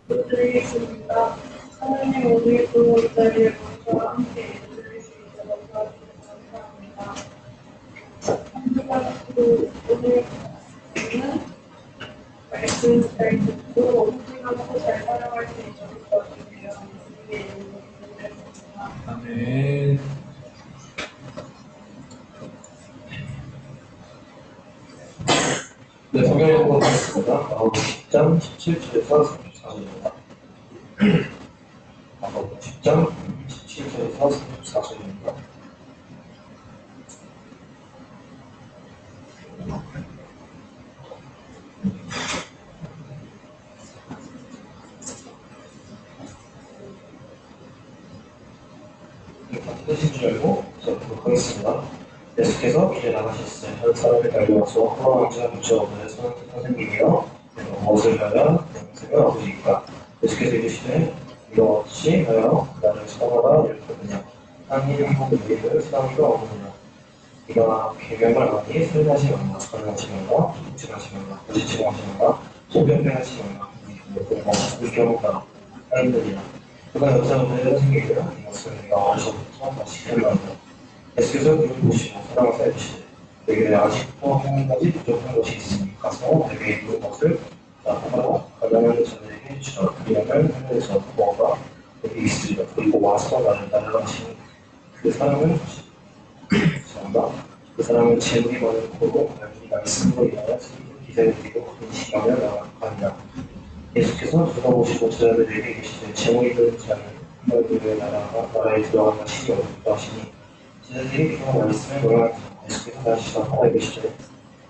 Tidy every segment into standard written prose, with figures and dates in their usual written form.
부탁드리겠습니다. 하나님 오늘도 이 자리에 모여서 함께 예배드릴 수 있도록 도와주셔서 감사합니다. 한주간도 오늘은 말씀 잘 듣고 생각하고 잘 살아갈 수 있도록 도와주세요. 예수님의 이름으로 기도드렸습니다. 아멘. 네, 성경 읽고 가겠습니다. 마가복음 10장 17절에서 34절입니다. 마가복음 10장 17절에서 34절입니다. 뜻인 줄 알고 시작하도록 하겠습니다. 예수께서 길에 나가셨을 때 한 사람이 달려와서 허락한자 묻죠. 너의 선생님이여 무엇을 하여 영생을 얻으리까? 예수께서 이르시되 이거 없이 하여 나를 사랑하라 이르거든요. 하나님 한 너희를 사랑이가 없느냐? 네가 계명을 하니 살인하지 말라, 살인하지 말라, 도둑질하지 말라, 거짓말하지 말라, 소변배하지 말라, 이 경우가 아니느니라. 그가 여자는 너희가 생기되어 이것을 내가 어디서부터 다시 결론한다. 예수께서 그를 보시고 사랑을 쌓이시되 내게 아직도 한 가지 부족한 것이 있으니 가서 내게 있는 것을 나타나고 가난한 자들에게 주라. 그리하면 하늘에서 뭐가 내게 있으리라. 그리고 와서 나를 따르라 하시니 그 사람은 그 사람은 재물이 많고 나이 쓴으로 인하여 기세를 드리고 큰 시간을 나가니라. 예수께서 누가 보시고 제자들에게 계시되 재물이 있는 자는 하나님의 나라에 들어가는 것이 어렵다 하시니 제자들이 그 말씀을 몰라서 예수께서 다시 나타나 계시되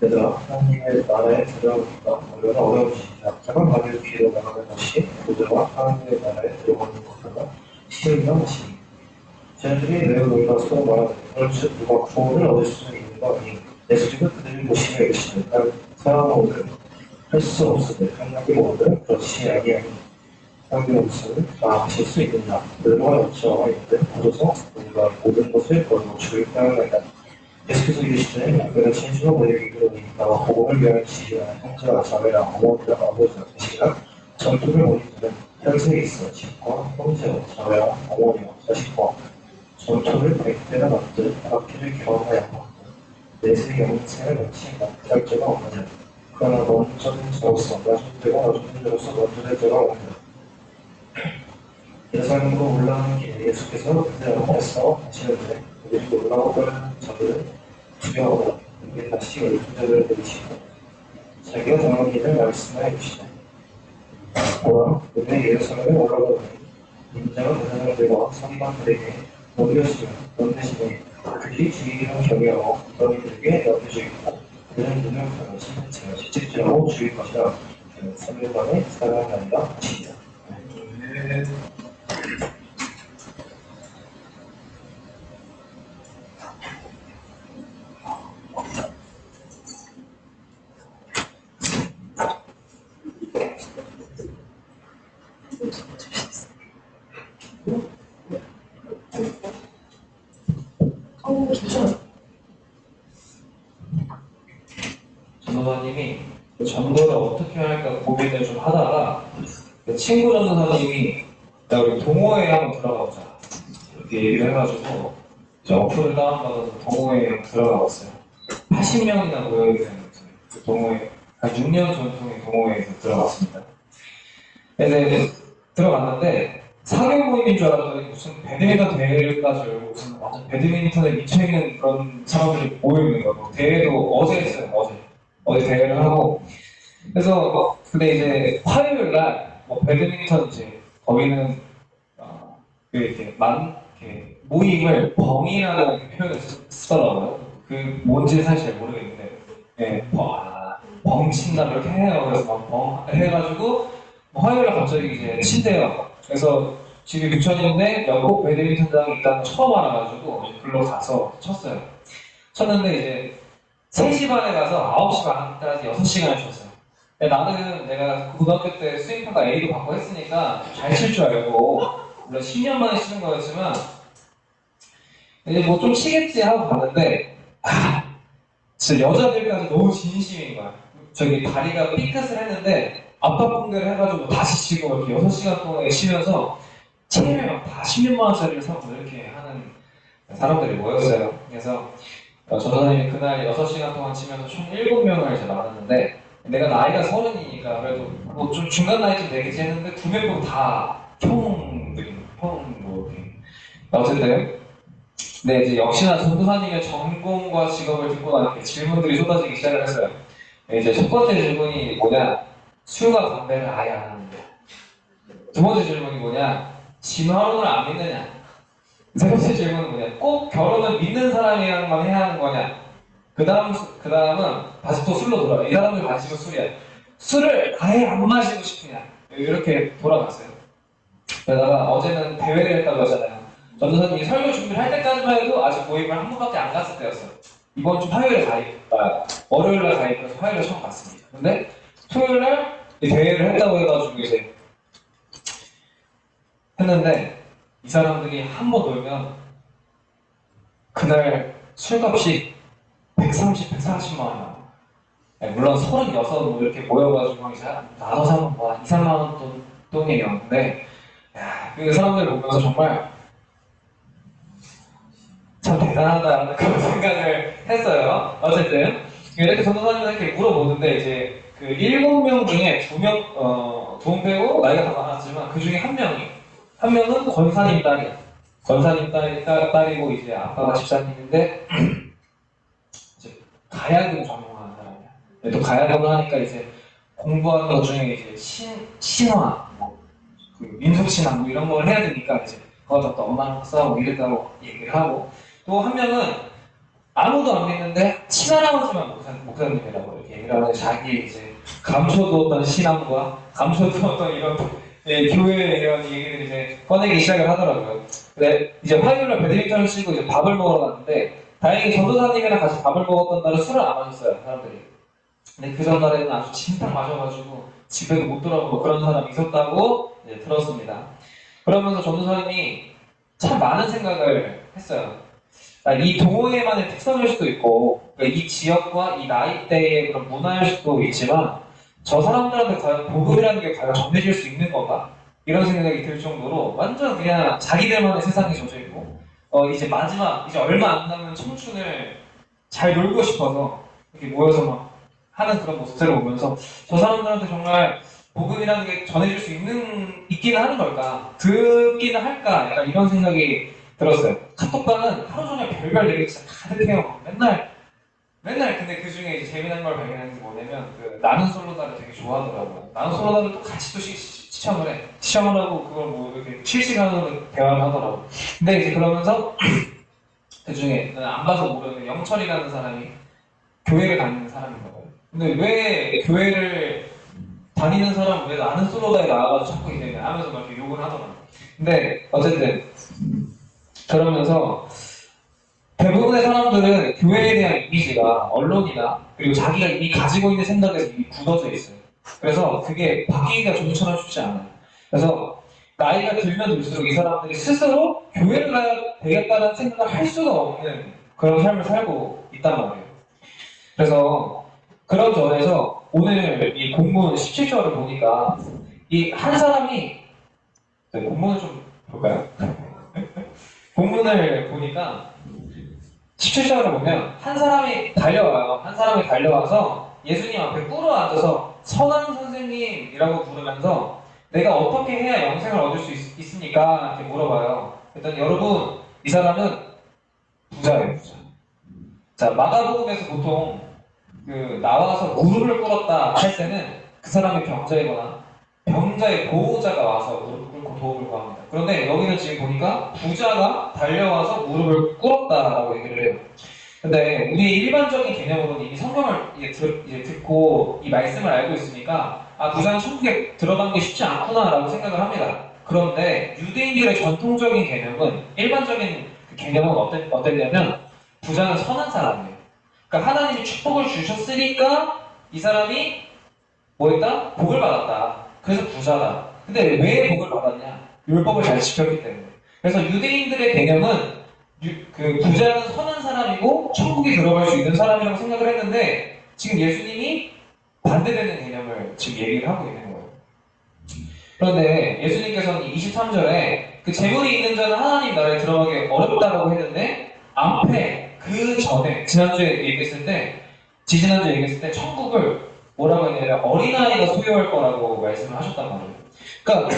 얘들아 하나님의 나라에 들어가기가 얼마나 어려우시냐. 작은 바늘 뒤로 나가는 것이 그들과 하나님의 나라에 들어가는 것보다 쉬우리라 하시니 제자들이 매우 놀라서 말하되 그런즉 누가 구원을 얻을 수 있는 거 아니. 예수께서 그들을 보시며 계시되 난 사람은 오늘 할 수 없으되 하나님 오늘 그렇지 아니하니 하나님 없으면 다 하실 수 있느냐. 그들과 여쭤하였는데 오셔서 우리가 모든 것을 걸고 주를 따르나이다. 예수께서 이르시되 너희가 진실로 너희에게 이르노니 나와 복음을 위하여 지시하는 형제와 자매라 어머니라 아버지라 자식이라 전투를 벌이는 현세에 있어 집과 형제와 자매와 어머니와 자식과 전투를 100배나 받들 바퀴를 경험하였고 내세 영생을 마치니까 그럴 자가 없느냐. 그러나 먼저는 자로서 나중에 자가 나중에 자로서 먼저는 자가 없느냐. 예루살렘으로 올라가는 길에 예수께서 그들 앞에서 하시는데 그들이 올라오던 자들은 두려워하고 그들이 다시 열두자들을 내리시고 자기가 당한 일을 말씀하여 주시되 보라 그들이 예루살렘에 올라가더니 인자가 그 사람들과 선반들에게 넘겨주시며 넘겨주시니 그들이 주의를 경외하고 너희들에게 넘겨주겠고 그들은 눈을 감으시 제가 채찍질하고 죽일 것이라 그는 3일 만에 살아나리라 하시니라. 전도사님이 전도를 어떻게 할까 고민을 좀 하다가 친구 전도사님이 야 우리 동호회에 한번 들어가보자 이렇게 얘기를 해가지고 이제 어플을 다운받아서 동호회에 들어가봤어요. 80명이나 모여있는 그 동호회 한 6년 전통의 동호회에서 들어갔습니다. 근데 들어갔는데 사교 모임인 줄 알았더니 무슨 배드민턴 대회까지 열고 무슨 완전 배드민턴에 미쳐있는 그런 사람들이 모여있는 거고 대회도 어제 했어요. 어제 대회를 하고 그래서 근데 이제 화요일 날 뭐 배드민턴 이제 거기는 이렇게 모임을 벙이라는 표현을 쓰더라고요. 그 뭔지 사실 잘 모르겠는데 벙 친다 이렇게 해요. 그래서 막 벙 해가지고 화요일에 갑자기 이제 친대요. 그래서 집이 부천인데 영국 배드민턴장이 있다는 거 처음 알아가지고 글로 가서 쳤어요. 쳤는데 이제 3시 반에 가서 9시 반까지 6시간을 쳤어요. 나는 내가 고등학교 때 스윙평가 A도 받고 했으니까 잘 칠 줄 알고 물론 10년 만에 치는 거였지만 이제 뭐 좀 치겠지 하고 봤는데 진짜 여자들까지 너무 진심인 거야. 저기 다리가 삐끗을 했는데 압박공대를 해가지고 다시 치고 이렇게 6시간 동안 치면서 체험에 다 16만 원짜리를 사고 이렇게 하는 사람들이 모였어요. 그래서 전도사님이 그날 6시간 동안 치면서 총 7명을 이제 만났는데 내가 나이가 30이니까 그래도 뭐 좀 중간 나이쯤 되겠지 했는데 2명 다 뭐 이렇게 어쨌든 네 이제 역시나 전도사님의 전공과 직업을 듣고 나니까 질문들이 쏟아지기 시작을 했어요. 이제 첫 번째 질문이 뭐냐? 술과 담배를 아예 안 하는데. 두 번째 질문이 뭐냐? 진화론을 안 믿느냐? 세 번째 질문은 뭐냐? 꼭 결혼을 믿는 사람이랑만 해야 하는 거냐? 그 다음은 다시 또 술로 돌아가. 이 사람들 관심은 술이야. 술을 아예 안 마시고 싶으냐? 이렇게 돌아갔어요. 그러다가 어제는 대회를 했다고 하잖아요. 전도사님이 설교 준비를 할 때까지만 해도 아직 모임을 한 번밖에 안 갔을 때였어요. 이번 주 화요일에 월요일날 가입해서 화요일에 처음 갔습니다. 근데 토요일날 대회를 했다고 해가지고 이제 했는데 이 사람들이 한 번 놀면 그날 술값이 130, 140만 원이야. 물론 36 뭐 이렇게 모여가지고 이제 나눠서 하면 뭐 2, 3만 원 돈이에요. 근데 그 사람들을 보면서 정말 참 대단하다는 그런 생각을 했어요. 어쨌든 이렇게 전도사님한테 이렇게 물어보는데 이제 그 7명 중에 2명 돈 빼고 나이가 다 많았지만 그 중에 한 명은 권사님 딸이야. 권사님 딸이고 이제 아빠가 집사님인데 이제 가야금 전공하는 사람이야. 또 가야금을 하니까 이제 공부하는 것 중에 이제 신화, 그 민속신앙 뭐 이런 걸 해야 되니까 이제 또 엄마랑 싸우고 이랬다고 얘기를 하고 또 한 명은 아무도 안 믿는데 친할아버지만 목사님이라고 이렇게 얘기를 하는데 자기 이제 감춰두었던 신앙과 감춰두었던 이런 교회 이런 얘기를 이제 꺼내기 시작을 하더라고요. 근데 이제 화요일날 배드민턴을 치고 이제 밥을 먹으러 갔는데 다행히 전도사님이랑 같이 밥을 먹었던 날은 술을 안 마셨어요 사람들이. 근데 그 전날에는 아주 진탕 마셔가지고 집에도 못 돌아오고 그런 사람이 있었다고 이제 들었습니다. 그러면서 전도사님이 참 많은 생각을 했어요. 이 동호회만의 특성일 수도 있고 이 지역과 이 나이대의 그런 문화일 수도 있지만 저 사람들한테 과연 복음이라는 게 과연 전해질 수 있는 건가? 이런 생각이 들 정도로 완전 그냥 자기들만의 세상에 젖어 있고 이제 마지막 이제 얼마 안 남은 청춘을 잘 놀고 싶어서 이렇게 모여서 막 하는 그런 모습들을 보면서 저 사람들한테 정말 복음이라는 게 전해질 수 있기는 하는 걸까? 듣기는 할까? 약간 이런 생각이 들었어요. 카톡방은 하루 종일 별별 얘기 진짜 가득해요. 맨날 근데 그 중에 이제 재미난 걸 발견한 게 뭐냐면 그 나는 솔로다를 되게 좋아하더라고요. 나는 솔로다를 또 같이 또 시청을 해. 시청을 하고 그걸 뭐 이렇게 실시간으로 대화를 하더라고. 근데 이제 그러면서 그 중에 안 봐서 모르는 영철이라는 사람이 교회를 다니는 사람인 거예요. 근데 왜 교회를 다니는 사람 왜 나는 솔로다에 나와가지고 자꾸 이제 하면서 막 이렇게 욕을 하더라고요. 근데 어쨌든 그러면서 대부분의 사람들은 교회에 대한 이미지가 언론이나 그리고 자기가 이미 가지고 있는 생각에서 이미 굳어져 있어요. 그래서 그게 바뀌기가 좀처럼 쉽지 않아요. 그래서 나이가 들면 들수록 이 사람들이 스스로 교회를 가야 되겠다는 생각을 할 수가 없는 그런 삶을 살고 있단 말이에요. 그래서 그런 점에서 오늘 이 본문 17절을 보니까 이 한 사람이 본문을 좀 볼까요? 본문을 보니까 17절을 보면 한 사람이 달려와요. 한 사람이 달려와서 예수님 앞에 꿇어 앉아서 선한 선생님이라고 부르면서 내가 어떻게 해야 영생을 얻을 수 있습니까? 이렇게 물어봐요. 일단 여러분 이 사람은 부자예요. 부자. 자 마가복음에서 보통 그 나와서 무릎을 꿇었다 할 때는 그 사람이 병자이거나 병자의 보호자가 와서 무릎을 꿇고 도움을 구합니다. 그런데 여기는 지금 보니까 부자가 달려와서 무릎을 꿇었다라고 얘기를 해요. 근데 우리의 일반적인 개념으로는 이미 성경을 이제 듣고 이 말씀을 알고 있으니까 부자는 천국에 들어가는 게 쉽지 않구나라고 생각을 합니다. 그런데 유대인들의 전통적인 개념은 일반적인 그 개념은 어땠냐면 부자는 선한 사람이에요. 그러니까 하나님이 축복을 주셨으니까 이 사람이 뭐했다? 복을 받았다. 그래서 부자다. 근데 왜 복을 받았냐? 율법을 잘 지켰기 때문에. 그래서 유대인들의 개념은 그 부자는 선한 사람이고 천국에 들어갈 수 있는 사람이라고 생각을 했는데 지금 예수님이 반대되는 개념을 지금 얘기를 하고 있는 거예요. 그런데 예수님께서는 23절에 그 재물이 있는 자는 하나님 나라에 들어가기 어렵다라고 했는데 앞에 그 전에 지지난주에 얘기했을 때 천국을 뭐라고 했냐면 어린아이가 소유할 거라고 말씀을 하셨단 말이에요. 그러니까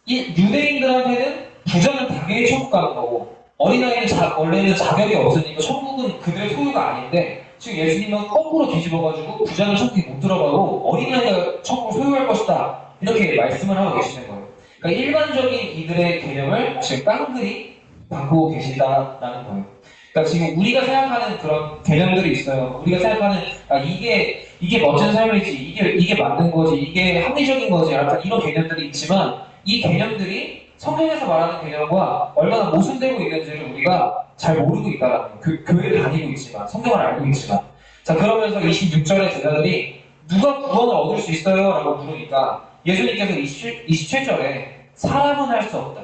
이 유대인들한테는 부자는 당연히 천국 가는 거고 어린아이는 원래는 자격이 없으니까 천국은 그들의 소유가 아닌데 지금 예수님은 거꾸로 뒤집어가지고 부자는 천국에 못 들어가고 어린아이가 천국을 소유할 것이다 이렇게 말씀을 하고 계시는 거예요. 그러니까 일반적인 이들의 개념을 지금 깡그리 바꾸고 계시다라는 거예요. 그러니까 지금 우리가 생각하는 그런 개념들이 있어요. 우리가 생각하는 이게 멋진 삶이지, 이게 맞는 거지, 이게 합리적인 거지, 약간 이런 개념들이 있지만 이 개념들이 성경에서 말하는 개념과 얼마나 모순되고 있는지를 우리가 잘 모르고 있다라는 거예요. 교회를 다니고 있지만, 성경을 알고 있지만. 자, 그러면서 26절의 제자들이 누가 구원을 얻을 수 있어요? 라고 물으니까 예수님께서 27절에 사람은 할 수 없다.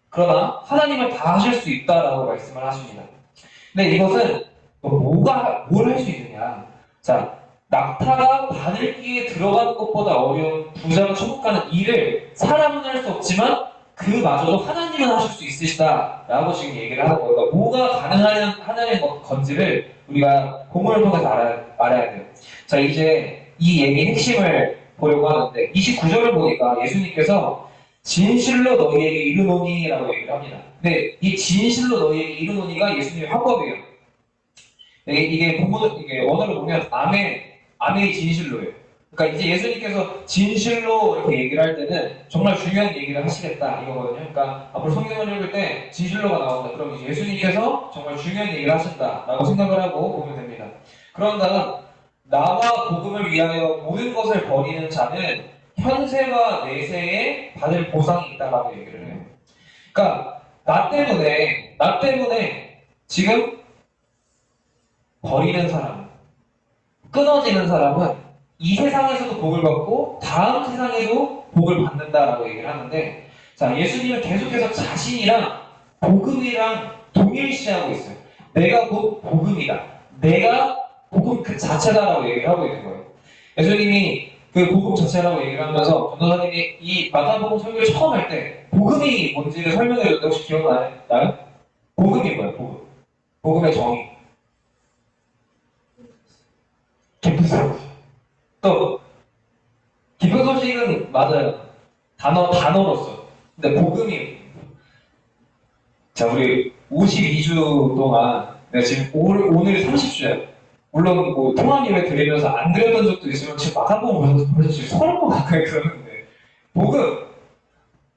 그러나 하나님은 다 하실 수 있다라고 말씀을 하십니다. 근데 이것은 뭘 할 수 있느냐? 자, 낙타가 바늘귀에 들어가는 것보다 어려운 부자가 천국 가는 일을 사람은 할 수 없지만 그마저도 하나님은 하실 수 있으시다라고 지금 얘기를 하는 거예요. 그러니까 뭐가 가능하냐는 건지를 우리가 본문을 통해서 알아야 돼요. 자, 이제 이 얘기의 핵심을 보려고 하는데 29절을 보니까 예수님께서 진실로 너희에게 이르노니라고 얘기를 합니다. 근데 이 진실로 너희에게 이르노니가 예수님의 화법이에요. 이게 원어로 보면 아멘이 진실로예요. 그러니까 이제 예수님께서 진실로 이렇게 얘기를 할 때는 정말 중요한 얘기를 하시겠다 이거거든요. 그러니까 앞으로 성경을 읽을 때 진실로가 나온다. 그럼 이제 예수님께서 정말 중요한 얘기를 하신다라고 생각을 하고 보면 됩니다. 그런 다음 나와 복음을 위하여 모든 것을 버리는 자는 현세와 내세에 받을 보상이 있다라고 얘기를 해요. 그러니까 나 때문에 지금 버리는 사람, 끊어지는 사람은 이 세상에서도 복을 받고 다음 세상에도 복을 받는다라고 얘기를 하는데, 자, 예수님은 계속해서 자신이랑 복음이랑 동일시하고 있어요. 내가 곧 복음이다. 내가 복음 그 자체다라고 얘기를 하고 있는 거예요. 예수님이 그 복음 자체라고 얘기를 하면서 전도사님이 이 마태복음 설교를 처음 할 때 복음이 뭔지를 설명해 줬는데 혹시 기억나요? 복음이 뭐예요? 복음의 정의. 기쁜 소식. 또 기쁜 소식은 맞아요. 단어로서. 근데 복음이 자, 우리 52주 동안 내가 지금 오늘 30주야. 물론 뭐 통합 예배 드리면서 안 드렸던 적도 있지만 지금 마태복음 벌써 지금 30번 가까이 그러는데 복음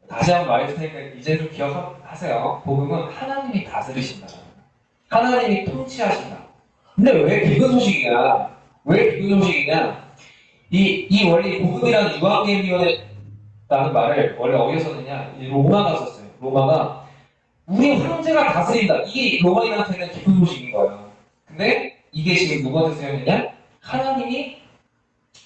다시 한번 말해줄 테니까 이제 좀 기억하세요. 복음은 하나님이 다스리신다. 하나님이 통치하신다. 근데 왜 기쁜 소식이냐? 이 원래 복음이라는 유한계미라는 말을 원래 어디서 썼느냐? 로마가 썼어요. 로마가 우리 황제가 다스린다. 이게 로마인한테는 기쁜 소식인 거예요. 근데 이게 지금 누구한테 쓰였느냐? 하나님이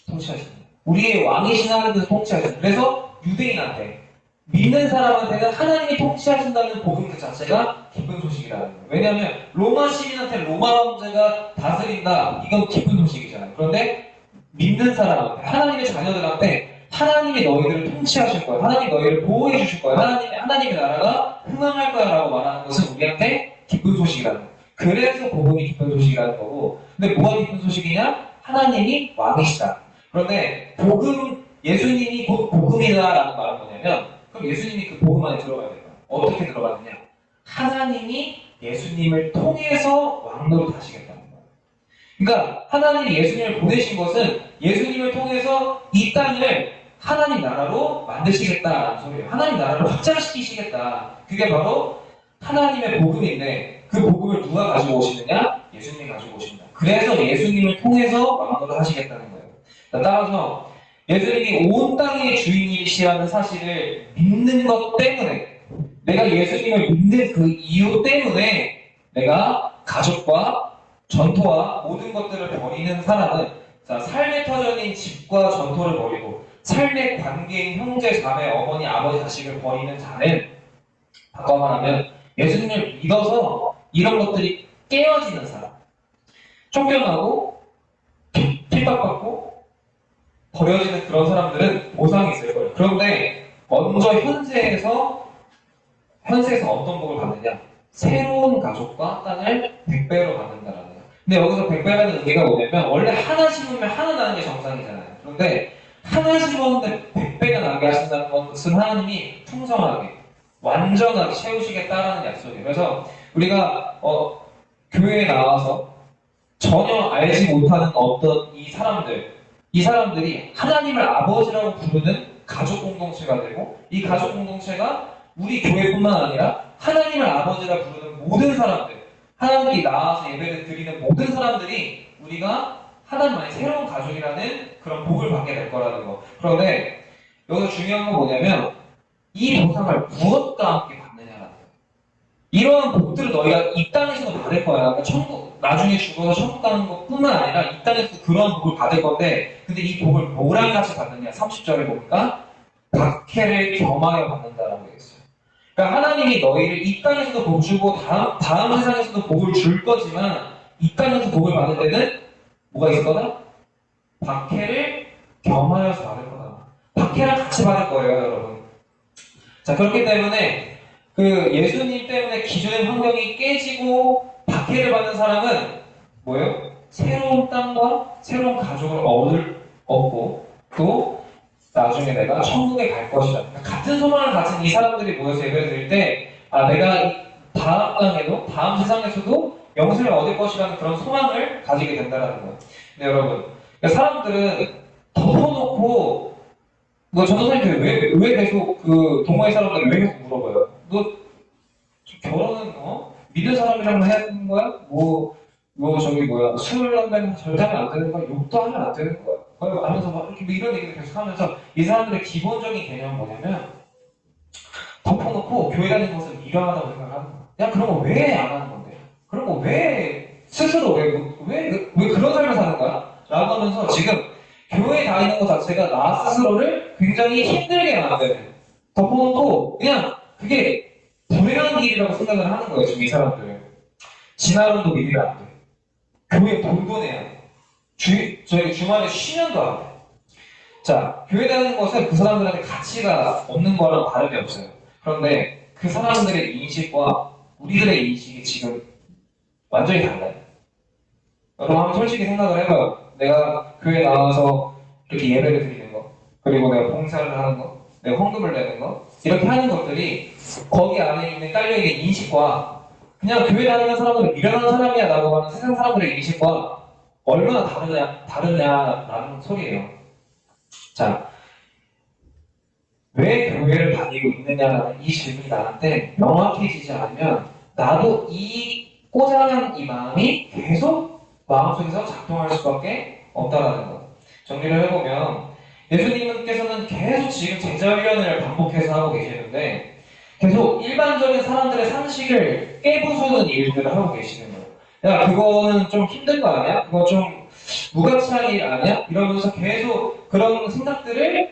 통치하신다. 우리의 왕이신 하나님께서 통치하신다. 그래서 유대인한테 믿는 사람한테는 하나님이 통치하신다는 복음 그 자체가 기쁜 소식이라는 거예요. 왜냐하면 로마 시민한테 로마 황제가 다스린다. 이건 기쁜 소식이잖아요. 그런데 믿는 사람한테, 하나님의 자녀들한테 하나님이 너희들을 통치하실 거야. 하나님이 너희를 보호해 주실 거야. 하나님의 나라가 흥황할 거야 라고 말하는 것은 우리한테 기쁜 소식이라는 거예요. 그래서 복음이 기쁜 소식이라는 거고, 근데 뭐가 기쁜 소식이냐? 하나님이 왕이시다. 그런데 예수님이 곧 복음이다라는 말은 뭐냐면, 그럼 예수님이 그 복음 안에 들어가야 돼요. 어떻게 들어가느냐? 하나님이 예수님을 통해서 왕노릇 하시겠다는 거예요. 그러니까 하나님이 예수님을 보내신 것은 예수님을 통해서 이 땅을 하나님 나라로 만드시겠다라는 소리예요. 하나님 나라를 확장시키시겠다. 그게 바로 하나님의 복음인데 그 복음을 누가 가지고 오시느냐? 예수님이 가지고 오십니다. 그래서 예수님을 통해서 왕노릇 하시겠다는 거예요. 따라서 예수님이 온 땅의 주인이시라는 사실을 믿는 것 때문에, 내가 예수님을 믿는 그 이유 때문에 내가 가족과 전토와 모든 것들을 버리는 사람은, 자, 삶의 터전인 집과 전토를 버리고 삶의 관계인 형제, 자매, 어머니, 아버지, 자식을 버리는 자는, 바꿔 말하면 예수님을 믿어서 이런 것들이 깨어지는 사람, 쫓겨나고 핍박받고 버려지는 그런 사람들은 보상이 있을 거예요. 그런데 먼저 현세에서 어떤 복을 받느냐? 새로운 가족과 땅을 100배로 받는다라는 거예요. 근데 여기서 100배라는 의미가 뭐냐면 원래 하나 심으면 하나 나는 게 정상이잖아요. 그런데 하나 심었는데 100배가 나게 하신다는 것은 하나님이 풍성하게 완전하게 채우시겠다라는 약속이에요. 그래서 우리가 교회에 나와서 전혀 알지 못하는 어떤 이 사람들이 하나님을 아버지라고 부르는 가족 공동체가 되고 이 가족 공동체가 우리 교회뿐만 아니라 하나님을 아버지라 부르는 모든 사람들, 하나님이 나와서 예배를 드리는 모든 사람들이 우리가 하나님만의 새로운 가족이라는 그런 복을 받게 될 거라는 거. 그런데 여기서 중요한 건 뭐냐면 이 보상을 무엇과 함께 받느냐라는 거예요. 이러한 복들을 너희가 이 땅에서도 받을 거야. 그러니까 천국, 나중에 죽어서 천국 가는 것뿐만 아니라 이 땅에서 그런 복을 받을 건데 근데 이 복을 뭐랑 같이 받느냐? 30절에 보니까 박해를 겸하여 받는다라고 되어 있어요. 그러니까 하나님이 너희를 이 땅에서도 복 주고 다음 세상에서도 복을 줄 거지만 이 땅에서 복을 받을 때는 뭐가 있을 거다? 박해를 겸하여서 받을 거다. 박해랑 같이 받을 거예요, 여러분. 자, 그렇기 때문에 그 예수님 때문에 기존의 환경이 깨지고 박해를 받는 사람은 뭐예요? 새로운 땅과 새로운 가족을 얻고 또 나중에 내가 천국에 갈 것이다. 그러니까 같은 소망을 가진 이 사람들이 모여서 예배를 드릴 때 내가 이 다음 땅에도 다음 세상에서도 영생을 얻을 것이라는 그런 소망을 가지게 된다는 거예요. 근데 여러분, 그러니까 사람들은 덮어놓고 전도사님들 왜 계속 그 동호회 사람들 왜 계속 물어봐요? 너 결혼은 믿는 사람이랑 해야 되는 거야? 저기 술 담배는 절대 하면 안 되는 거야? 욕도 하면 안 되는 거야? 하면서 막 이렇게 이런 얘기를 계속 하면서 이 사람들의 기본적인 개념은 뭐냐면 덮어놓고 교회 다니는 것은 미련하다고 생각하는 거야. 야, 그런 거 왜 안 하는 건데? 그런 거 왜 스스로 왜 그런 삶을 사는 거야? 라고 하면서 지금 교회 다니는 것 자체가 나 스스로를 굉장히 힘들게 만드는 덮어놓고 그냥 그게 불행한 길이라고 생각을 하는 거예요. 지금 이 사람들. 진화론도 믿으면 안 돼. 교회 돈도 내야 돼. 저희 주말에 쉬면도 안 돼. 자, 교회 다니는 것은 그 사람들한테 가치가 없는 거랑 다름이 없어요. 그런데 그 사람들의 인식과 우리들의 인식이 지금 완전히 달라요. 여러분 한번 솔직히 생각을 해봐요. 내가 교회 나와서 이렇게 예배를 드리는 거, 그리고 내가 봉사를 하는 거, 내가 헌금을 내는 거, 이렇게 하는 것들이 거기 안에 있는 깔려있는 인식과 그냥 교회 다니는 사람들은 미련한 사람이야 라고 하는 세상 사람들의 인식과 얼마나 다르냐라는 소리예요. 자, 왜 교회를 다니고 있느냐라는 이 질문이 나한테 명확해지지 않으면 나도 이 꼬장한 이 마음이 계속 마음속에서 작동할 수밖에 없다라는 거. 정리를 해보면 예수님께서는 계속 지금 제자 훈련을 반복해서 하고 계시는데 계속 일반적인 사람들의 상식을 깨부수는 일들을 하고 계시는 거예요. 야, 그거는 좀 힘든 거 아니야? 그거 좀 무가치한 일 아니야? 이러면서 계속 그런 생각들을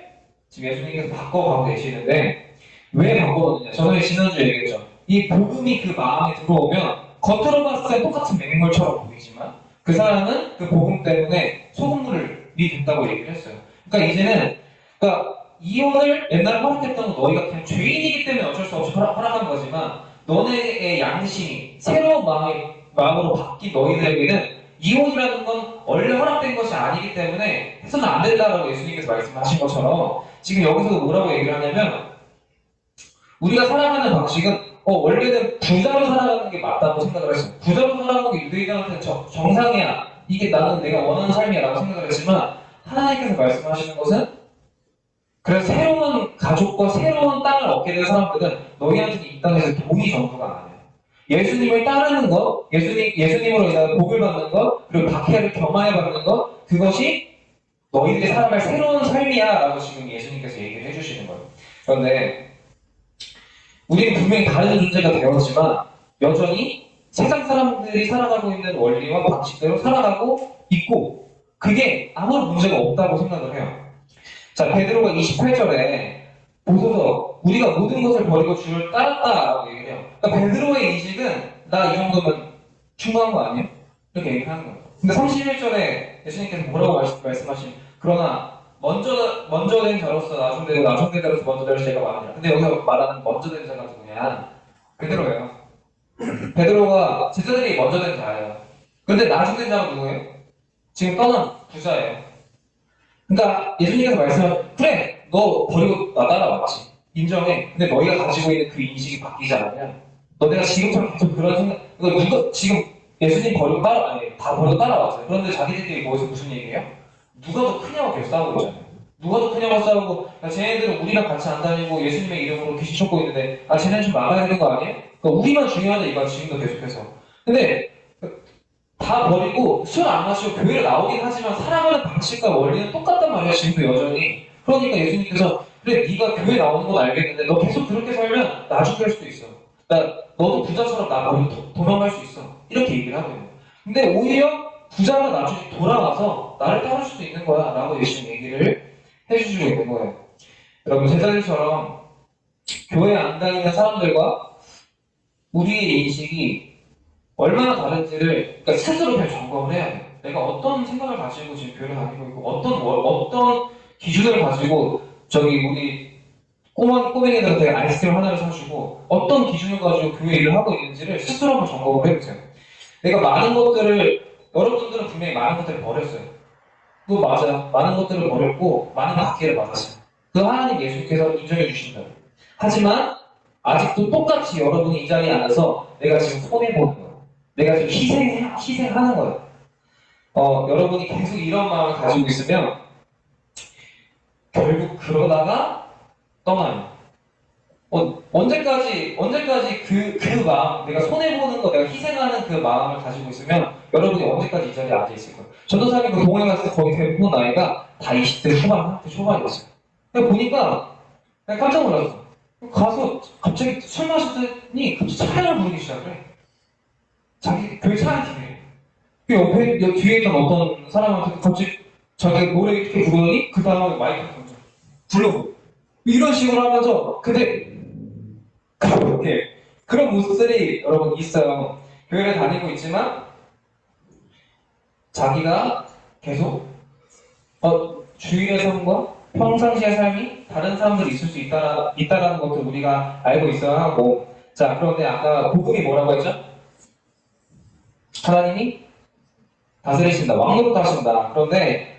지금 예수님께서 바꿔가고 계시는데 왜 바꿔놓느냐? 저번에 지난주에 얘기했죠. 이 복음이 그 마음에 들어오면 겉으로 봤을 때 똑같은 맹물처럼 보이지만 그 사람은 그 복음 때문에 소금물이 된다고 얘기를 했어요. 그러니까 이제는 이혼을 옛날에 허락했던 건 너희가 그냥 죄인이기 때문에 어쩔 수 없이 허락한 거지만 너네의 양심이 새로운 마음으로 바뀐 너희들에게는 이혼이라는 건 원래 허락된 것이 아니기 때문에 해서는 안 된다라고 예수님께서 말씀하신 것처럼 지금 여기서도 뭐라고 얘기를 하냐면 우리가 살아가는 방식은 원래는 부자로 살아가는 게 맞다고 생각을 했어요. 부자로 살아가는 게 유대인한테는 정상이야. 이게 나는 내가 원하는 삶이야 라고 생각을 했지만 하나님께서 말씀하시는 것은 그래서 새로운 가족과 새로운 땅을 얻게 된 사람들은 너희한테는 이 땅에서 돈이 전부가 아니에요. 예수님을 따르는 것, 예수님으로 인한 복을 받는 것, 그리고 박해를 겸하여 받는 것, 그것이 너희들이 살아갈 새로운 삶이야 라고 지금 예수님께서 얘기를 해주시는 거예요. 그런데 우리는 분명히 다른 존재가 되었지만 여전히 세상 사람들이 살아가고 있는 원리와 방식대로 살아가고 있고 그게 아무런 문제가 없다고 생각을 해요. 자, 베드로가 28절에 보소서 우리가 모든 것을 버리고 주를 따랐다라고 얘기를 해요. 그러니까 베드로의 인식은 나 이 정도면 충분한 거 아니에요? 이렇게 얘기하는 거예요. 근데 31절에 예수님께서 뭐라고 말씀하시면 그러나 먼저 된 자로서 나중되고 나중된 자로서 먼저 될 죄가 많으냐. 근데 여기서 말하는 먼저 된 자가 누구냐? 베드로예요. 베드로가 제자들이 먼저 된 자예요. 근데 나중된 자가 누구예요? 지금 떠난 부자예요. 그러니까 예수님께서 말씀하신 그래 너 버리고 나 따라왔지 인정해. 근데 너희가 가지고 있는 그 인식이 바뀌지 않으면 너네가 지금처럼 계속 그런 생각 이거 누가 지금 예수님 버리고 따라 아니 다 버리고 따라왔어요. 그런데 자기들끼리 모여서 무슨 얘기해요? 누가 더 크냐고 계속 싸우고 있잖아요. 누가 더 크냐고 싸우고 야, 쟤네들은 우리랑 같이 안 다니고 예수님의 이름으로 귀신 쫓고 있는데 아 쟤네는 좀 막아야 되는 거 아니에요? 그러니까 우리만 중요하다 이거 지금도 계속해서. 근데 다 버리고 술 안 마시고 교회를 나오긴 하지만 살아가는 방식과 원리는 똑같단 말이야 지금도 여전히. 그러니까 예수님께서 그래 네가 교회 나오는 건 알겠는데 너 계속 그렇게 살면 나중에 할 수도 있어. 너도 부자처럼 나 버리고 도망갈 수 있어. 이렇게 얘기를 하거든요. 근데 오히려 부자가 나중에 돌아와서 나를 따를 수도 있는 거야 라고 예수님 얘기를 해주시고 있는 거예요. 여러분 제자들처럼 교회 안 다니는 사람들과 우리의 인식이 얼마나 다른지를 그러니까 스스로 그냥 점검을 해야 돼요. 내가 어떤 생각을 가지고 지금 교회를 다니고 있고 어떤 기준을 가지고 저기 우리 꼬맹이들한테 아이스크림 하나를 사주고 어떤 기준을 가지고 교회 일을 하고 있는지를 스스로 한번 점검을 해보세요. 내가 많은 것들을 여러분들은 분명히 많은 것들을 버렸어요. 그거 맞아요. 많은 것들을 버렸고 많은 학기를 받았어요. 그 하나님 예수님께서 인정해 주신다. 하지만 아직도 똑같이 여러분이 이 자리에 앉아서 내가 지금 손해보는 거예요. 내가 지금 희생하는 거예요. 여러분이 계속 이런 마음을 가지고 있으면 결국 그러다가 떠나요. 언제까지 그 마음, 내가 손해보는 거, 내가 희생하는 그 마음을 가지고 있으면 여러분이 언제까지 이 자리에 앉아있을 거예요. 전도사님 그 동호회 갔을 때 거기 대부분 나이가 다 20대 초반, 30대 초반이었어요. 그냥 보니까 그냥 깜짝 놀랐어. 가서 갑자기 술 마시더니 갑자기 차를 부르기 시작해. 자기 교회 차 안에 그 옆에 뒤에 있던 어떤 사람한테 갑자기 자기 노래 이렇게 부르더니 그 다음에 마이크 불러보고 이런 식으로 하면서 근데 그렇게 그런 모습들이 여러분 있어요. 교회를 다니고 있지만 자기가 계속 주일의 삶과 평상시의 삶이 다른 사람들이 있을 수 있다라는 것도 우리가 알고 있어야 하고. 자, 그런데 아까 복음이 뭐라고 했죠? 하나님이 다스리신다. 왕으로 하신다. 그런데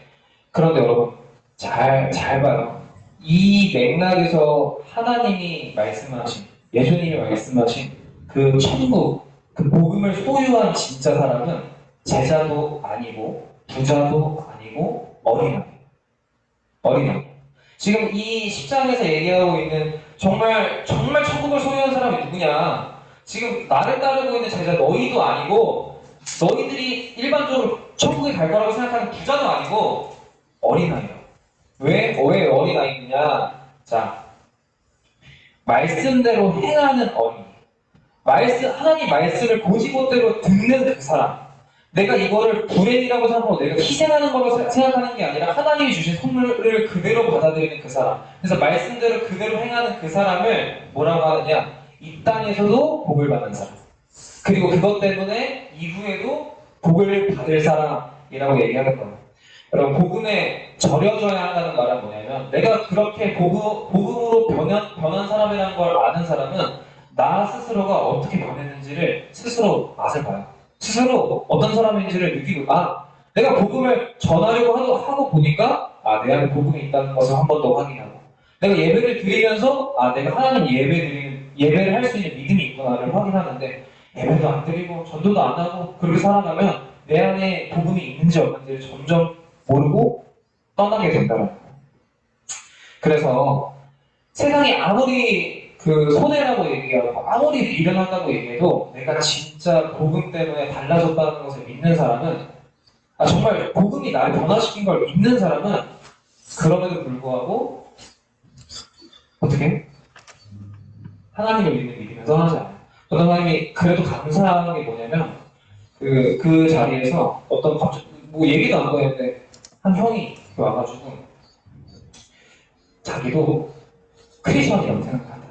여러분 잘 봐요. 이 맥락에서 하나님이 말씀하신 예수님이 말씀하신 그 천국 그 복음을 소유한 진짜 사람은 제자도 아니고 부자도 아니고 어린아이. 지금 이 10장에서 얘기하고 있는 정말 천국을 소유한 사람이 누구냐? 지금 나를 따르고 있는 제자 너희도 아니고 너희들이 일반적으로 천국에 갈 거라고 생각하는 부자도 아니고 어린아이예요. 왜 어린아이냐? 자, 말씀대로 행하는 어린이. 하나님 말씀을 고지고대로 듣는 그 사람. 내가 이거를 불행이라고 생각하고 내가 희생하는 거로 생각하는 게 아니라 하나님이 주신 선물을 그대로 받아들이는 그 사람. 그래서 말씀대로 그대로 행하는 그 사람을 뭐라고 하느냐? 이 땅에서도 복을 받는 사람. 그리고 그것 때문에 이후에도 복을 받을 사람이라고 얘기하는 거예요. 여러분, 복음에 절여져야 한다는 말은 뭐냐면 내가 그렇게 복음으로 변한 사람이라는 걸 아는 사람은 나 스스로가 어떻게 변했는지를 스스로 맛을 봐요. 스스로 어떤 사람인지를 느끼고 내가 복음을 전하려고 하고 보니까 내 안에 복음이 있다는 것을 한 번 더 확인하고 내가 예배를 드리면서 내가 하나님 예배를 할 수 있는 믿음이 있구나를 확인하는데 예배도 안 드리고 전도도 안 하고 그렇게 살아가면 내 안에 복음이 있는지 없는지를 점점 모르고 떠나게 된다는 거예요. 그래서 세상이 아무리 그 손해라고 얘기하고 아무리 미련하다고 얘기해도 내가 진짜 복음 때문에 달라졌다는 것을 믿는 사람은 정말 복음이 나를 변화시킨 걸 믿는 사람은 그럼에도 불구하고 어떻게? 하나님을 믿는 믿음에 떠나지 않아요. 하나님이 그래도 감사한 게 뭐냐면 그 자리에서 어떤 갑자기 뭐 얘기도 안 거였는데 한 형이 와가지고 자기도 크리스천이라고 생각한다.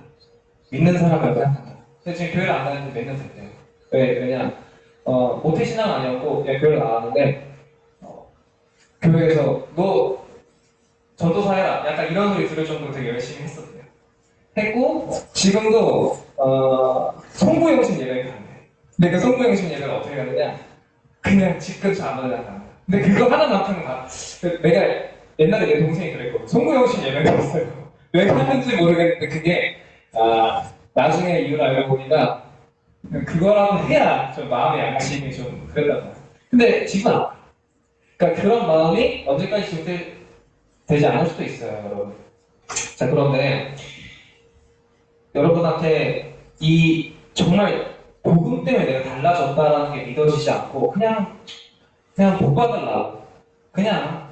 믿는 사람이라고 생각한다. 근데 지금 교회를 안 다니는 지 몇 년 됐대요. 왜냐 모태신앙 아니었고 교회를 나왔는데 교회에서 너 전도사 해라. 약간 이런 소리 들을 정도로 되게 열심히 했었대요. 했고 지금도 송부영신 예배를 가는데 근데 그 송부영신 예배를 어떻게 가느냐 그냥 집 근처 아무데나 가는 거야. 근데 그거 하나만큼은 가. 내가 옛날에 내 동생이 그랬거든. 송구영신 예배가 있어요. 왜 하는지 모르겠는데 그게 나중에 이유를 알고 보니까 그거라도 해야 좀 마음의 양심이 좀 그랬단 말이야. 근데 지금 안. 그러니까 그런 마음이 언제까지 지금 되지 않을 수도 있어요, 여러분. 자, 그런데 여러분한테 이 정말 복음 때문에 내가 달라졌다라는 게 믿어지지 않고 그냥 복 받으려고 그냥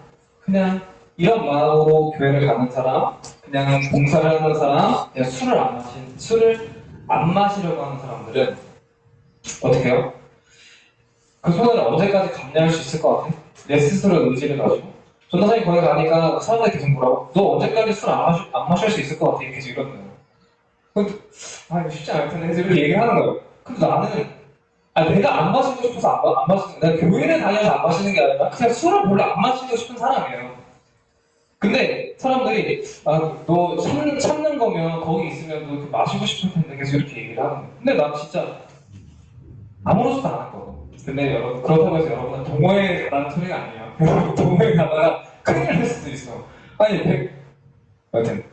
이런 마음으로 교회를 가는 사람, 그냥 봉사를 하는 사람, 그냥 술을 안 마시려고 하는 사람들은 어떻게 해요? 그 손해를 언제까지 감내할 수 있을 것 같아? 내 스스로 의지를 가지고 전도사님 거기 가니까 사람들이 계속 뭐라고? 너 언제까지 술 안 마실 수 있을 것 같아? 계속 이러는 거예요. 근데 이거 쉽지 않을 텐데 해서 이렇게 얘기를 하는 거예요. 근데 나는 내가 안 마시고 싶어서 안 마시는 거야. 내가 교회를 다녀서 안 마시는 게 아니라 그냥 술을 별로 안 마시고 싶은 사람이에요. 근데 사람들이 너 참는 거면 거기 있으면 너 마시고 싶을 텐데 계속 이렇게 얘기를 하는 거예요. 근데 난 진짜 아무렇지도 않았거든. 근데 여러분 그렇다고 해서 여러분은 동호회에 가라는 소리가 아니에요. 여러분 동호회 가다가 큰일 날 수도 있어. 여튼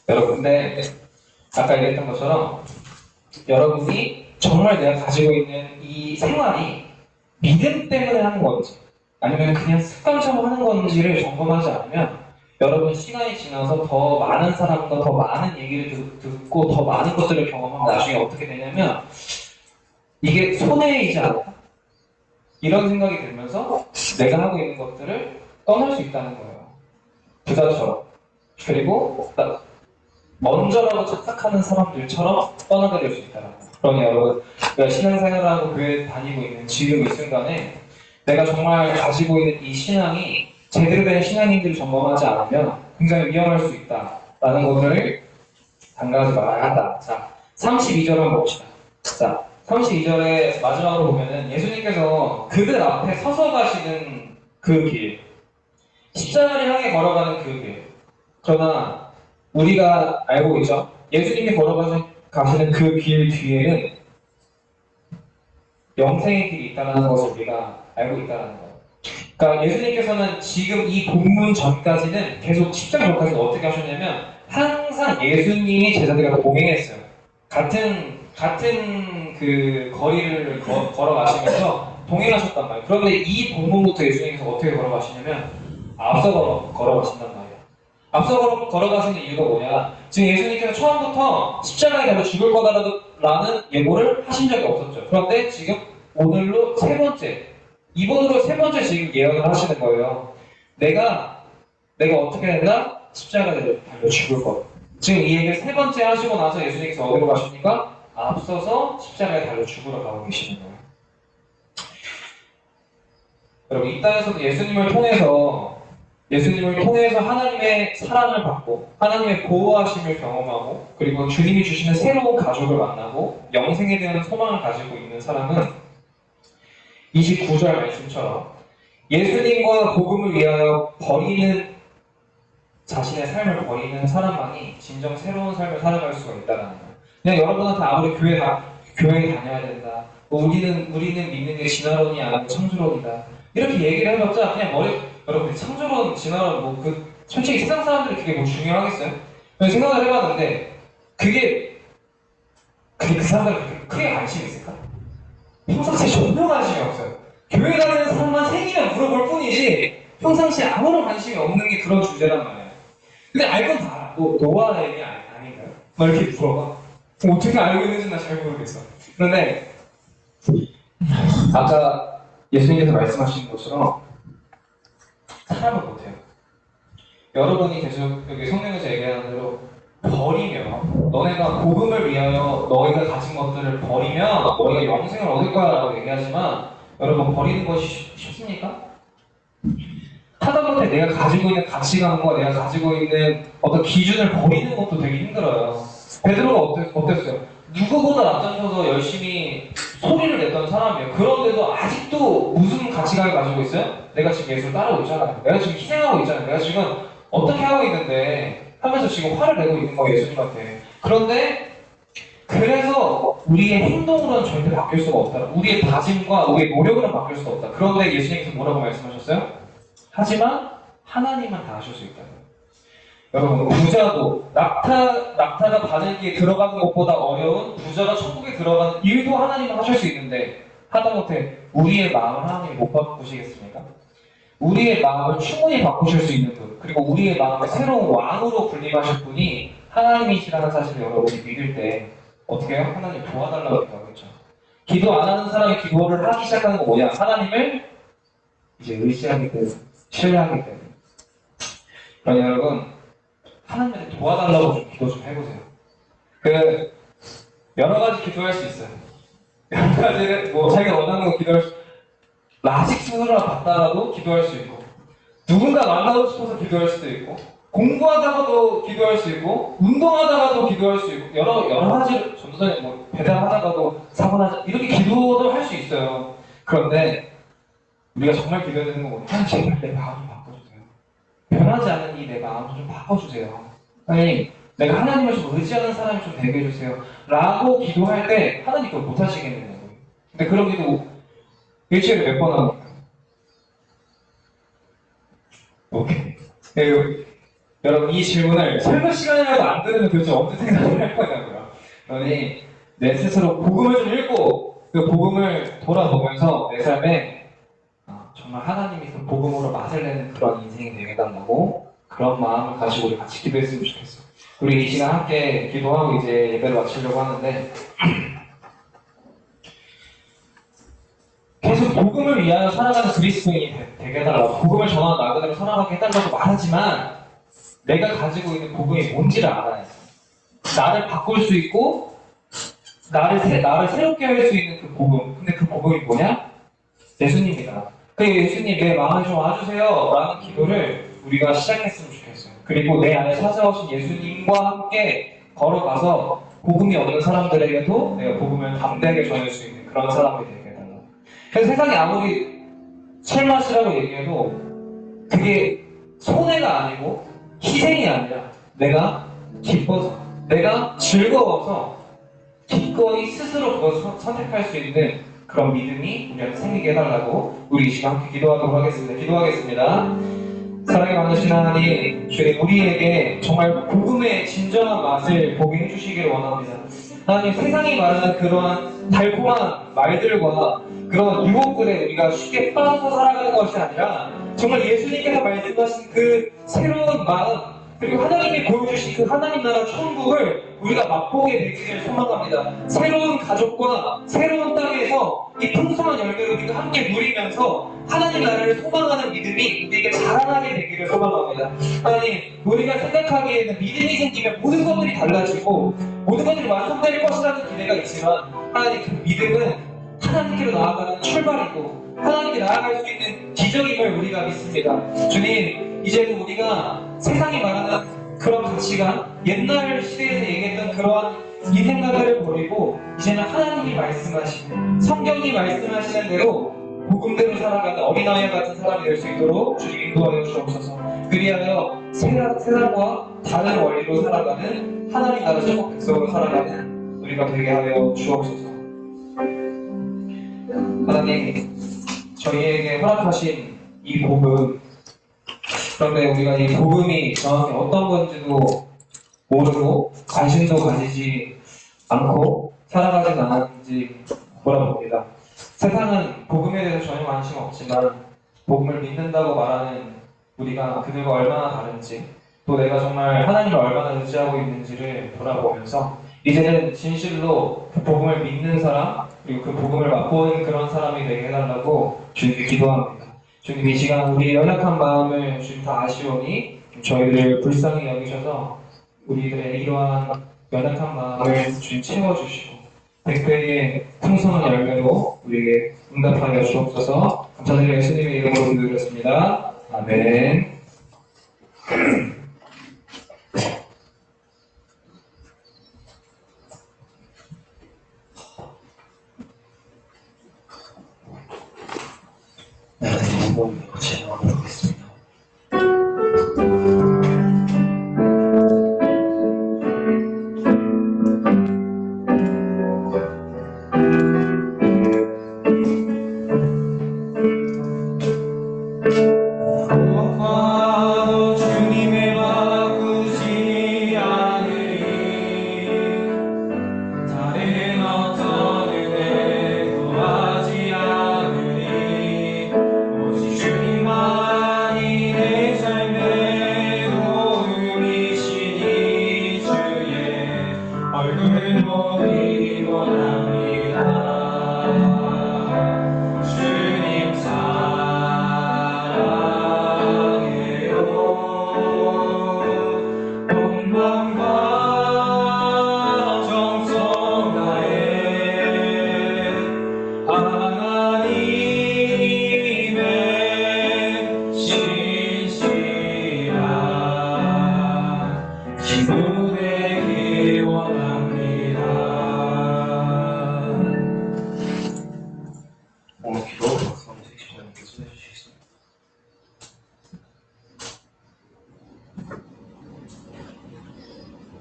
여러분 근데 아까 얘기했던 것처럼 여러분이 정말 내가 가지고 있는 이 생활이 믿음 때문에 하는 건지 아니면 그냥 습관처럼 하는 건지를 점검하지 않으면 여러분 시간이 지나서 더 많은 사람과 더 많은 얘기를 듣고 더 많은 것들을 경험하면 나중에 어떻게 되냐면 이게 손해이지 않을까? 이런 생각이 들면서 내가 하고 있는 것들을 떠날 수 있다는 거예요. 부자처럼. 그리고 먼저라고 착각하는 사람들처럼 떠나들일 수 있다는 거예요. 그러니 여러분 신앙생활하고 교회 다니고 있는 지금 이 순간에 내가 정말 가지고 있는 이 신앙이 제대로 된 신앙인들을 점검하지 않으면 굉장히 위험할 수 있다라는 것을 간과하지 말아야 한다. 자, 32절 한번 봅시다. 자, 32절의 마지막으로 보면은 예수님께서 그들 앞에 서서 가시는 그 길, 십자가를 향해 걸어가는 그 길. 그러나 우리가 알고 있죠? 예수님이 걸어가시는 그 길 뒤에는 영생의 길이 있다는 것을 우리가 알고 있다는 거예요. 그러니까 예수님께서는 지금 이 본문 전까지는 계속 10장 전까지 어떻게 하셨냐면 항상 예수님이 제자들과 동행했어요. 같은 그 거리를 걸어가시면서 동행하셨단 말이에요. 그런데 이 본문부터 예수님께서 어떻게 걸어가시냐면 앞서 걸어가신단 말이에요. 앞서 걸어가시는 이유가 뭐냐? 지금 예수님께서 처음부터 십자가에 달려 죽을 거다라는 예고를 하신 적이 없었죠. 그런데 지금 오늘로 이번으로 세 번째 지금 예언을 하시는 거예요. 내가 어떻게 된다? 십자가에 달려 죽을 것. 지금 이 얘기를 세 번째 하시고 나서 예수님께서 어디로 가십니까? 앞서서 십자가에 달려 죽으러 가고 계시는 거예요. 여러분 이 땅에서도 예수님을 통해서 하나님의 사랑을 받고 하나님의 보호하심을 경험하고 그리고 주님이 주시는 새로운 가족을 만나고 영생에 대한 소망을 가지고 있는 사람은 29절 말씀처럼 예수님과 복음을 위하여 자신의 삶을 버리는 사람만이 진정 새로운 삶을 살아갈 수가 있다는 거예요. 그냥 여러분한테 아무리 교회에 다녀야 된다. 우리는 믿는 게 진화론이 아니고 창조론이다. 이렇게 얘기를 해봤자 그냥 여러분 창조론, 진화론 솔직히 세상 사람들이 그게 중요하겠어요? 생각을 해봤는데 그게 그 사람들 그렇게 크게 관심이 있을까? 평상시에 전혀 관심이 없어요. 교회 가는 사람만 생기면 물어볼 뿐이지 평상시에 아무런 관심이 없는 게 그런 주제란 말이에요. 근데 알건 다 알아. 노아의 얘기 아닌가요? 막 이렇게 물어봐. 어떻게 알고 있는지 나 잘 모르겠어. 그런데 아까 예수님께서 말씀하신 것처럼 사람을 못해요. 여러분이 계속 여기 성경에서 얘기하는 대로 버리면 너네가 복음을 위하여 너희가 가진 것들을 버리면 너희가 영생을 얻을 거야 라고 얘기하지만 여러분 버리는 것이 쉽습니까? 하다못해 내가 가지고 있는 가치관과 내가 가지고 있는 어떤 기준을 버리는 것도 되게 힘들어요. 베드로가 어땠어요? 누구보다 앞장서서 열심히 소리를 냈던 사람이에요. 그런데도 아직도 무슨 가치관을 가지고 있어요? 내가 지금 예술 따르고 있잖아요. 내가 지금 희생하고 있잖아요. 내가 지금 어떻게 하고 있는데 하면서 지금 화를 내고 있는 거예요, 예수님한테. 그런데 그래서 우리의 행동으로는 절대 바뀔 수가 없다. 우리의 다짐과 우리의 노력으로는 바뀔 수가 없다. 그런데 예수님께서 뭐라고 말씀하셨어요? 하지만 하나님은 다 하실 수 있다. 여러분, 부자도 낙타가 바늘기에 들어가는 것보다 어려운 부자가 천국에 들어가는 일도 하나님은 하실 수 있는데 하다못해 우리의 마음을 하나님이 못 바꾸시겠습니까? 우리의 마음을 충분히 바꾸실 수 있는 분, 그리고 우리의 마음을 새로운 왕으로 군림하실 분이 하나님이시라는 사실을 여러분이 믿을 때 어떻게 해요? 하나님 도와달라고 기도하겠죠. 기도 안 하는 사람이 기도를 하기 시작하는 거 뭐냐? 하나님을 이제 의지하게 되고 신뢰하게 되고. 그러니 여러분, 하나님한테 도와달라고 좀 기도 좀 해보세요. 여러 가지 기도할 수 있어요. 여러 가지를 뭐 자기가 원하는 거 기도할 수, 라식 수술을 받다가도 기도할 수 있고, 누군가 만나고 싶어서 기도할 수도 있고, 공부하다가도 기도할 수 있고, 운동하다가도 기도할 수 있고, 여러 가지를 전도사님 뭐 배달하다가도 사고나자 이렇게 기도도 할 수 있어요. 그런데 우리가 정말 기도해야 되는 건 뭐냐? 제발 내 마음 좀 바꿔주세요. 변하지 않은 이 내 마음 좀 바꿔주세요. 아니, 내가 하나님을 좀 의지하는 사람이 좀 되게 해주세요. 라고 기도할 때 하나님 그걸 못 하시겠는 거예요. 근데 그런 기도 일주일에 몇 번 합니까? 오케이. 여러분, 이 질문을 설교 시간이라도 안 들으면 도대체 어떤 생각을 할 거냐고요. 그러니 내 스스로 복음을 좀 읽고 그 복음을 돌아보면서 내 삶에 정말 하나님이 그 복음으로 맛을 내는 그런 인생이 되게 해달라고 그런 마음을 가지고 우리 같이 기도했으면 좋겠어요. 우리 이 시간 함께 기도하고 이제 예배를 마치려고 하는데 계속 복음을 위하여 살아가는 그리스도인이 되게 해달라고, 복음을 전하는 나 그대로 살아가게 해달라고 말하지만 내가 가지고 있는 복음이 뭔지를 알아야 돼. 나를 바꿀 수 있고 나를 새롭게 할 수 있는 그 복음. 근데 그 복음이 뭐냐? 예수님이다. 그 예수님 내 마음에 좀 와주세요 라는 기도를 우리가 시작했으면 좋겠어요. 그리고 내 안에 찾아오신 예수님과 함께 걸어가서 복음이 없는 사람들에게도 내가 복음을 담대하게 전할 수 있는 그런 사람이 되게 해달라고. 그래서 세상이 아무리 설마시라고 얘기해도 그게 손해가 아니고 희생이 아니라 내가 기뻐서, 내가 즐거워서 기꺼이 스스로 그것을 선택할 수 있는 그런 믿음이 우리한테 생기게 해달라고 우리 이 시간 함께 기도하도록 하겠습니다. 기도하겠습니다. 사랑이 많으신 하나님, 주님 우리에게 정말 복음의 진정한 맛을 보게 해주시기를 원합니다. 하나님, 세상이 말하는 그러한 달콤한 말들과 그런 유혹들에 우리가 쉽게 빠져서 살아가는 것이 아니라 정말 예수님께서 말씀하신 그 새로운 마음, 그리고 하나님이 보여주신 그 하나님 나라 천국을 우리가 맛보게 되기를 소망합니다. 새로운 가족과 새로운 땅에서 이 풍성한 열매를 우리가 함께 누리면서 하나님 나라를 소망하는 믿음이 우리에게 자라나게 되기를 소망합니다. 하나님, 우리가 생각하기에는 믿음이 생기면 모든 것들이 달라지고 모든 것들이 완성될 것이라는 기대가 있지만 하나님, 그 믿음은 하나님께로 나아가는 출발이고 하나님께 나아갈 수 있는 기적임을 우리가 믿습니다. 주님, 이제는 우리가 세상이 말하는 그런 가치관, 옛날 시대에서 얘기했던 그러한 이 생각을 버리고 이제는 하나님이 말씀하시는, 성경이 말씀하시는 대로 복음대로 살아가는 어린아이 같은 사람이 될 수 있도록 주님 인도하여 주옵소서. 그리하여 세상과 다른 원리로 살아가는 하나님 나라 천국 백성으로 살아가는 우리가 되게 하여 주옵소서. 하나님, 저희에게 허락하신 이 복음, 그런데 우리가 이 복음이 정확히 어떤 건지도 모르고 관심도 가지지 않고 살아가지 않았는지 돌아봅니다. 세상은 복음에 대해서 전혀 관심 없지만 복음을 믿는다고 말하는 우리가 그들과 얼마나 다른지, 또 내가 정말 하나님을 얼마나 의지하고 있는지를 돌아보면서 이제는 진실로 그 복음을 믿는 사람, 그리고 그 복음을 맛보는 그런 사람이 되게 해달라고 주님께 기도합니다. 주님, 이 시간 우리의 연약한 마음을 주님 다 아시오니 저희를 불쌍히 여기셔서 우리들의 이러한 연약한 마음을 주님 채워주시고 백배의 풍성한 열매로 우리에게 응답하여 주옵소서. 감사드리며 예수님의 이름으로 기도드렸습니다. 아멘. 성공으로 진행하도록 하겠습니다. 고아도 주님의 바꾸지 않으리 다른 어떤 은혜 구하지 않으리 오직 주님만이 내 삶의 도움이시니 주의 얼굴 보기 원합니다. 주님 사랑해요. 온 마음과 정성 다해 하나님의 신실한 친구 되기 원합니다. 오늘 기도 박사님 책임자님께서 해주시겠습니다.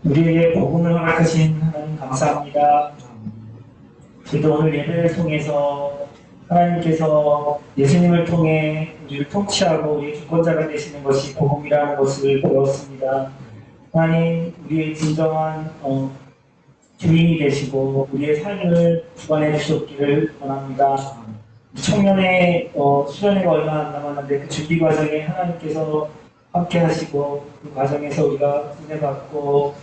우리에게 복음을 허락하신 하나님 감사합니다. 저희도 오늘 예배를 통해서 하나님께서 예수님을 통해 우리를 통치하고 우리의 주권자가 되시는 것이 복음이라는 것을 배웠습니다. 하나님, 우리의 진정한 주인이 되시고 우리의 삶을 주관해 주셨기를 원합니다. 청년의 수련회가 얼마 안 남았는데 그 준비 과정에 하나님께서 함께 하시고 그 과정에서 우리가 은혜 받고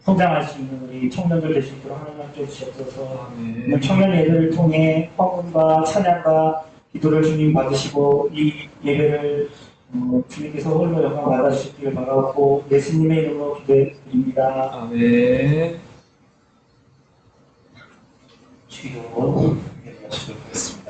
성장할 수 있는 우리 청년들 될 수 있도록 하나님 함께 주시옵소서. 오늘 청년 예배를 통해 헌금과 찬양과 기도를 주님 받으시고 이 예배를 주님께서 홀로 영광 받아주시기를 바라고 예수님의 이름으로 기도드립니다. 아멘. 기도로 예배하시도록 하겠습니다.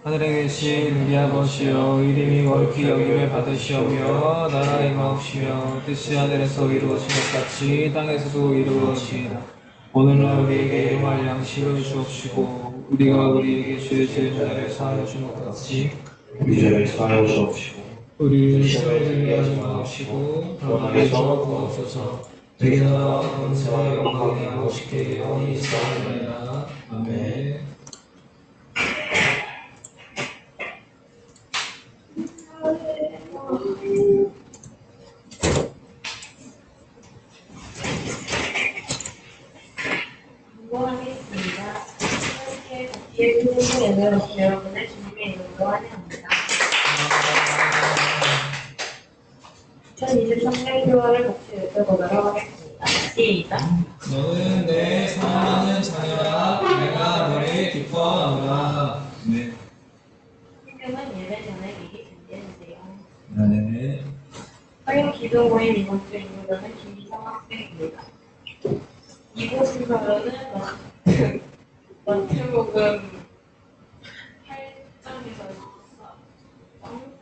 하늘에 계신 우리 아버지여 이름이 거룩히 여김을 받으시오며 나라의 마옵시며 뜻이 하늘에서 이루어진 것 같이 땅에서도 이루어지이다. 오늘날 우리에게 일용할 양식을 주옵시고 우리가 우리에게 죄 지은 자를 사하여 준 것 같이 우리 죄를 사하여 주옵시고 우리 시험에 들게 하지 마옵시고 그러나 에서 구하옵소서. 되게 나라와 권세와 영광이 아버지께 영원히 있사옵나이다. 아멘. 공부하겠습니다. 함께 같이 예수님을 예배로 여러분의 주님의 이름으로 환영합니다. 2023년 10월을 같이 읽어보도록 하겠습니다. 시작! 너는 내 사랑하는 자녀라 내가 너를 기뻐하노라. 네. 성경은 예배 전에 미리 준비해주세요. 네. 서영 기도 모임 이번 주 인물은 김희성 학생입니다. 이곳 순서로는 마태복음 8장에서 14장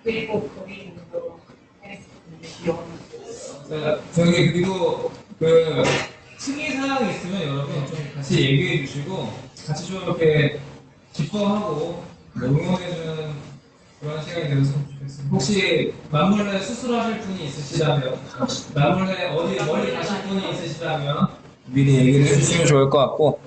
그리고 거리문도 하겠습니다. 저기 그리고 그 승리 사항이 있으면 여러분 좀 같이 얘기해 주시고 같이 좀 이렇게 기뻐하고 응원해주는 그런 시간이 되었으면 좋겠습니다. 혹시 만물에 수술하실 분이 있으시다면 만물에 어디 멀리 가실 분이 있으시다면 미리 얘기를 해주시면 좋을 것 같고.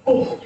호호호